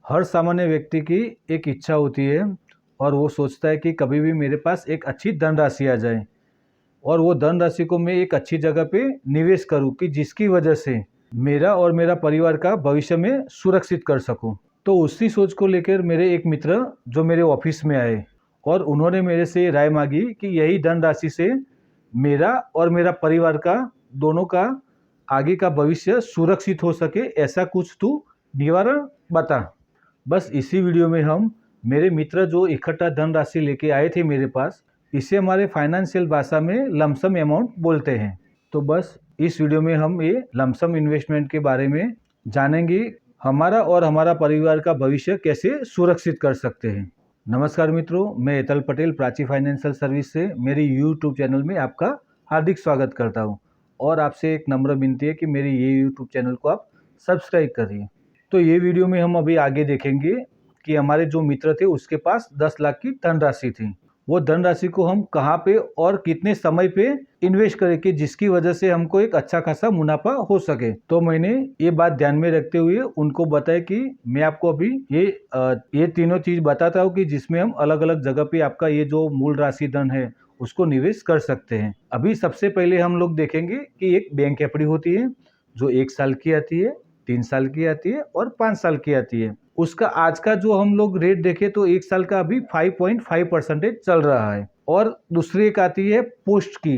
हर सामान्य व्यक्ति की एक इच्छा होती है और वो सोचता है कि कभी भी मेरे पास एक अच्छी धनराशि आ जाए और वो धनराशि को मैं एक अच्छी जगह पे निवेश करूं कि जिसकी वजह से मेरा और मेरा परिवार का भविष्य में सुरक्षित कर सकूं। तो उसी सोच को लेकर मेरे एक मित्र जो मेरे ऑफिस में आए और उन्होंने मेरे से राय मांगी कि यही धनराशि से मेरा और मेरा परिवार का दोनों का आगे का भविष्य सुरक्षित हो सके, ऐसा कुछ तू निवारण बता। बस इसी वीडियो में हम मेरे मित्र जो इकट्ठा धनराशि लेके आए थे मेरे पास, इसे हमारे फाइनेंशियल भाषा में लमसम अमाउंट बोलते हैं। तो बस इस वीडियो में हम ये लमसम इन्वेस्टमेंट के बारे में जानेंगे, हमारा और हमारा परिवार का भविष्य कैसे सुरक्षित कर सकते हैं। नमस्कार मित्रों, मैं एतल पटेल प्राची फाइनेंशियल सर्विस से मेरी यूट्यूब चैनल में आपका हार्दिक स्वागत करता हूं और आपसे एक नम्र विनती है कि मेरी ये यूट्यूब चैनल को आप सब्सक्राइब करिए। तो ये वीडियो में हम अभी आगे देखेंगे कि हमारे जो मित्र थे उसके पास 10 लाख की धनराशि थी। वो धनराशि को हम कहाँ पे और कितने समय पे इन्वेस्ट करें कि जिसकी वजह से हमको एक अच्छा खासा मुनाफा हो सके। तो मैंने ये बात ध्यान में रखते हुए उनको बताया कि मैं आपको अभी ये तीनों चीज बताता हूँ कि जिसमें हम अलग अलग जगह पे आपका ये जो मूल राशि धन है उसको निवेश कर सकते हैं। अभी सबसे पहले हम लोग देखेंगे कि एक बैंक एफडी होती है जो 1 साल की आती है, 3 साल की आती है और 5 साल की आती है। उसका आज का जो हम लोग रेट देखें तो 1 साल का अभी 5.5% चल रहा है। और दूसरी एक आती है पोस्ट की,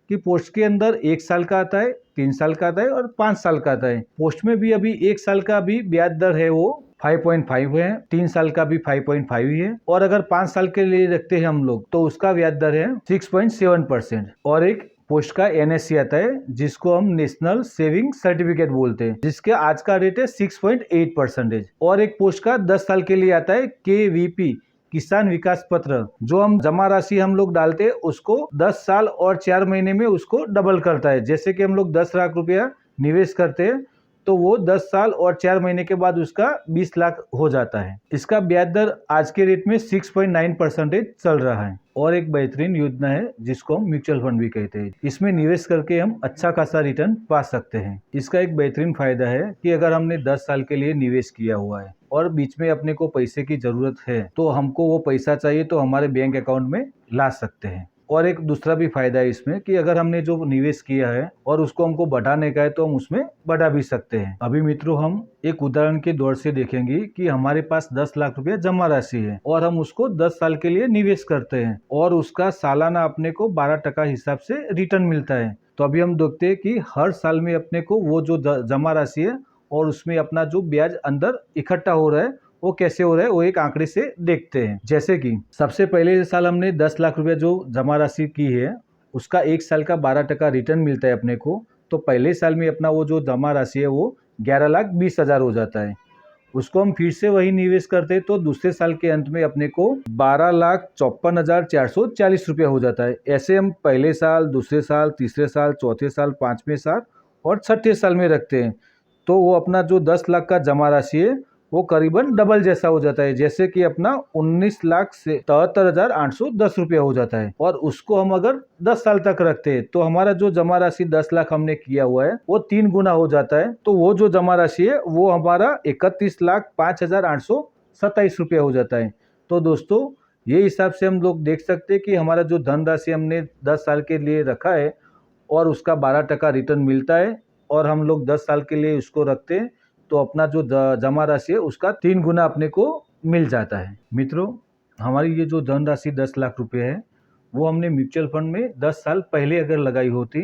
कि पोस्ट के अंदर 1 साल का आता है, 3 साल का आता है और 5 साल का आता है। पोस्ट में भी अभी 1 साल का भी ब्याज दर है वो 5.5 है, 3 साल का भी 5.5 ही है और अगर 5 साल के लिए रखते हैं हम लोग तो उसका ब्याज दर है 6.7%। और एक पोस्ट का एनएससी आता है जिसको हम नेशनल सेविंग सर्टिफिकेट बोलते हैं, जिसके आज का रेट है 6.8%। और एक पोस्ट का 10 साल के लिए आता है केवीपी किसान विकास पत्र, जो हम जमा राशि हम लोग डालते हैं उसको 10 साल और 4 महीने में उसको डबल करता है। जैसे कि हम लोग 10 लाख रुपया निवेश करते हैं तो वो 10 साल और 4 महीने के बाद उसका 20 लाख हो जाता है। इसका ब्याज दर आज के रेट में 6.9% चल रहा है। और एक बेहतरीन योजना है जिसको हम म्यूचुअल फंड भी कहते हैं। इसमें निवेश करके हम अच्छा खासा रिटर्न पा सकते हैं। इसका एक बेहतरीन फायदा है कि अगर हमने 10 साल के लिए निवेश किया हुआ है और बीच में अपने को पैसे की जरूरत है तो हमको वो पैसा चाहिए तो हमारे बैंक अकाउंट में ला सकते हैं। और एक दूसरा भी फायदा है इसमें कि अगर हमने जो निवेश किया है और उसको हमको बढ़ाने का है तो हम उसमें बढ़ा भी सकते हैं। अभी मित्रों हम एक उदाहरण के दौर से देखेंगे कि हमारे पास 10 लाख रुपया जमा राशि है और हम उसको 10 साल के लिए निवेश करते हैं और उसका सालाना अपने को 12% हिसाब से रिटर्न मिलता है। तो अभी हम देखते हैं कि हर साल में अपने को वो जो जमा राशि है और उसमें अपना जो ब्याज अंदर इकट्ठा हो रहा है वो कैसे हो रहा है वो एक आंकड़े से देखते हैं। जैसे कि सबसे पहले साल हमने 10 लाख रुपया जो जमा राशि की है उसका 1 साल का 12% रिटर्न मिलता है अपने को। तो पहले साल में अपना वो जो जमा राशि है वो 11,20,000 हो जाता है। उसको हम फिर से वही निवेश करते हैं तो दूसरे साल के अंत में अपने को 12,54,440 रुपया हो जाता है। ऐसे हम पहले साल, दूसरे साल, तीसरे साल, चौथे साल, 5वें साल और 6ठे साल में रखते हैं तो वो अपना जो 10 लाख का जमा राशि है वो करीबन डबल जैसा हो जाता है। जैसे कि अपना 19,73,810 रुपया हो जाता है। और उसको हम अगर 10 साल तक रखते हैं तो हमारा जो जमा राशि 10 लाख हमने किया हुआ है वो 3 गुना हो जाता है। तो वो जो जमा राशि है वो हमारा 31,05,827 रुपया हो जाता है। तो दोस्तों ये हिसाब से हम लोग देख सकते हैं कि हमारा जो धनराशि हमने 10 साल के लिए रखा है और उसका 12% रिटर्न मिलता है और हम लोग 10 साल के लिए उसको रखते हैं तो अपना जो जमा राशि है उसका 3 गुना अपने को मिल जाता है। मित्रों हमारी ये जो धनराशि 10 लाख रुपए है वो हमने म्यूचुअल फंड में 10 साल पहले अगर लगाई होती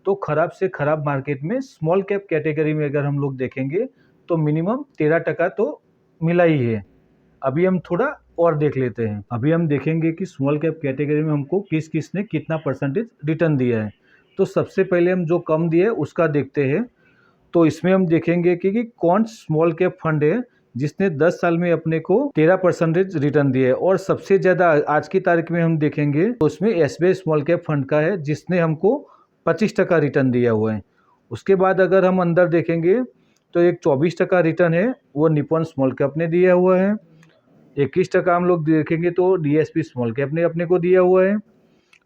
तो खराब से खराब मार्केट में स्मॉल कैप कैटेगरी में अगर हम लोग देखेंगे तो मिनिमम 13% तो मिला ही है। अभी हम थोड़ा और देख लेते हैं। अभी हम देखेंगे कि स्मॉल कैप कैटेगरी में हमको किस किस ने कितना परसेंटेज रिटर्न दिया है। तो सबसे पहले हम जो कम दिए उसका देखते हैं। तो इसमें हम देखेंगे कि कौन स्मॉल कैप फंड है जिसने 10 साल में अपने को 13% रिटर्न दिया है। और सबसे ज़्यादा आज की तारीख में हम देखेंगे तो उसमें एसबीआई स्मॉल कैप फंड का है जिसने हमको 25% रिटर्न दिया हुआ है। उसके बाद अगर हम अंदर देखेंगे तो एक 24% रिटर्न है वो निपॉन स्मॉल कैप ने दिया हुआ है। 21% हम लोग देखेंगे तो डीएसपी स्मॉल कैप ने अपने को दिया हुआ है।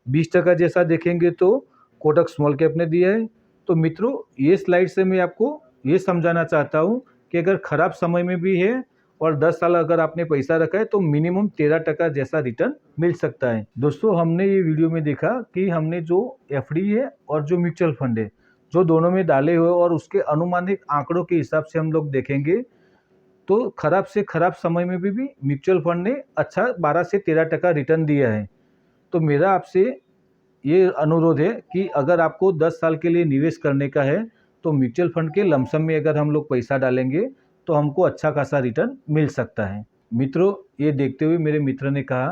20% जैसा देखेंगे तो कोटक स्मॉल कैप ने दिया है। तो मित्रों ये स्लाइड से मैं आपको ये समझाना चाहता हूँ कि अगर ख़राब समय में भी है और 10 साल अगर आपने पैसा रखा है तो मिनिमम 13% जैसा रिटर्न मिल सकता है। दोस्तों, हमने ये वीडियो में देखा कि हमने जो एफडी है और जो म्यूचुअल फंड है, जो दोनों में डाले हुए और उसके अनुमानित आंकड़ों के हिसाब से हम लोग देखेंगे तो खराब से खराब समय में भी म्यूचुअल फंड ने अच्छा 12 से 13% रिटर्न दिया है। तो मेरा आपसे ये अनुरोध है कि अगर आपको 10 साल के लिए निवेश करने का है तो म्यूचुअल फंड के लमसम में अगर हम लोग पैसा डालेंगे तो हमको अच्छा खासा रिटर्न मिल सकता है। मित्रों, ये देखते हुए मेरे मित्र ने कहा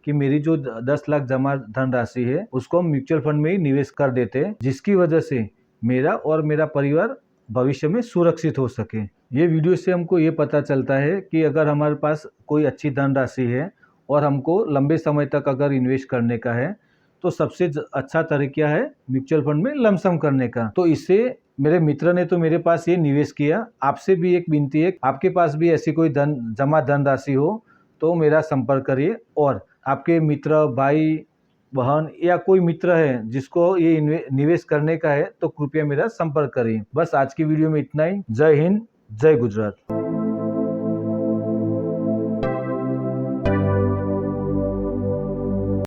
कि मेरी जो 10 लाख जमा धनराशि है उसको हम म्यूचुअल फंड में ही निवेश कर देते हैं, जिसकी वजह से मेरा और मेरा परिवार भविष्य में सुरक्षित हो सके। ये वीडियो से हमको ये पता चलता है कि अगर हमारे पास कोई अच्छी धनराशि है और हमको लंबे समय तक अगर इन्वेस्ट करने का है तो सबसे अच्छा तरीका है म्यूचुअल फंड में लमसम करने का। तो इससे मेरे मित्र ने तो मेरे पास ये निवेश किया। आपसे भी एक विनती है, आपके पास भी ऐसी कोई जमा धनराशि हो तो मेरा संपर्क करिए, और आपके मित्र, भाई, बहन या कोई मित्र है जिसको ये निवेश करने का है तो कृपया मेरा संपर्क करिए। बस आज की वीडियो में इतना ही। जय हिंद, जय गुजरात।